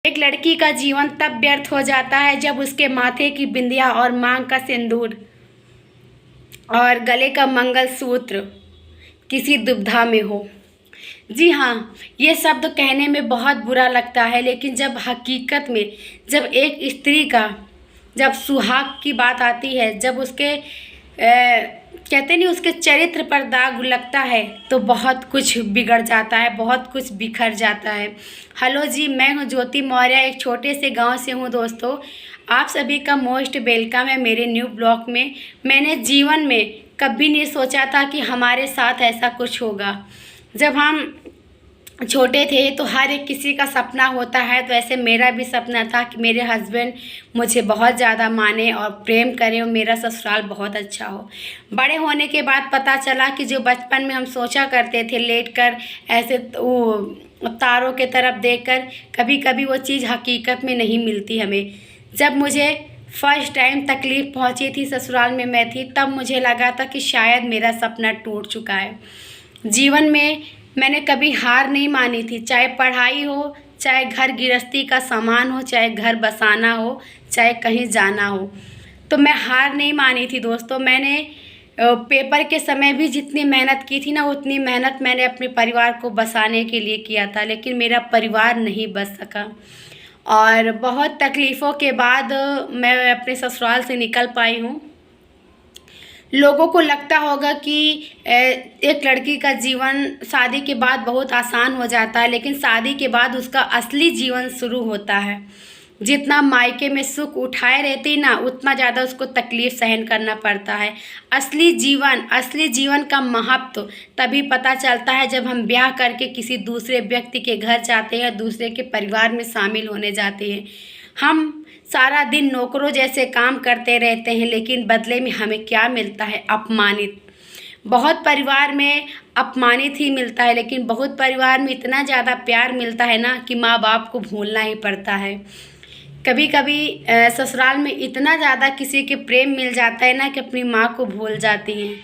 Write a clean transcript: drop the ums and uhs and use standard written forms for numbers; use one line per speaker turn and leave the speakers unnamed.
एक लड़की का जीवन तब व्यर्थ हो जाता है जब उसके माथे की बिंदिया और मांग का सिंदूर और गले का मंगलसूत्र किसी दुविधा में हो। जी हाँ, ये शब्द कहने में बहुत बुरा लगता है, लेकिन जब हकीकत में जब एक स्त्री का जब सुहाग की बात आती है, जब उसके कहते नहीं उसके चरित्र पर दाग लगता है तो बहुत कुछ बिगड़ जाता है, बहुत कुछ बिखर जाता है। हेलो जी, मैं हूँ ज्योति मौर्य, एक छोटे से गांव से हूँ दोस्तों। आप सभी का मोस्ट वेलकम है मेरे न्यू ब्लॉग में। मैंने जीवन में कभी नहीं सोचा था कि हमारे साथ ऐसा कुछ होगा। जब हम छोटे थे तो हर एक किसी का सपना होता है, तो ऐसे मेरा भी सपना था कि मेरे हस्बैंड मुझे बहुत ज़्यादा माने और प्रेम करें और मेरा ससुराल बहुत अच्छा हो। बड़े होने के बाद पता चला कि जो बचपन में हम सोचा करते थे लेटकर ऐसे वो तारों के तरफ देखकर, कभी कभी वो चीज़ हकीकत में नहीं मिलती हमें। जब मुझे फर्स्ट टाइम तकलीफ़ पहुंची थी, ससुराल में मैं थी, तब मुझे लगा था कि शायद मेरा सपना टूट चुका है। जीवन में मैंने कभी हार नहीं मानी थी, चाहे पढ़ाई हो, चाहे घर गृहस्थी का सामान हो, चाहे घर बसाना हो, चाहे कहीं जाना हो, तो मैं हार नहीं मानी थी दोस्तों। मैंने पेपर के समय भी जितनी मेहनत की थी ना, उतनी मेहनत मैंने अपने परिवार को बसाने के लिए किया था, लेकिन मेरा परिवार नहीं बस सका। और बहुत तकलीफ़ों के बाद मैं अपने ससुराल से निकल पाई हूँ। लोगों को लगता होगा कि एक लड़की का जीवन शादी के बाद बहुत आसान हो जाता है, लेकिन शादी के बाद उसका असली जीवन शुरू होता है। जितना मायके में सुख उठाए रहती ना, उतना ज़्यादा उसको तकलीफ़ सहन करना पड़ता है। असली जीवन का महत्व तभी पता चलता है जब हम ब्याह करके किसी दूसरे व्यक्ति के घर जाते हैं, दूसरे के परिवार में शामिल होने जाते हैं। हम सारा दिन नौकरों जैसे काम करते रहते हैं, लेकिन बदले में हमें क्या मिलता है? अपमानित। बहुत परिवार में अपमानित ही मिलता है, लेकिन बहुत परिवार में इतना ज़्यादा प्यार मिलता है ना कि माँ बाप को भूलना ही पड़ता है। कभी कभी ससुराल में इतना ज़्यादा किसी के प्रेम मिल जाता है ना कि अपनी माँ को भूल जाती हैं।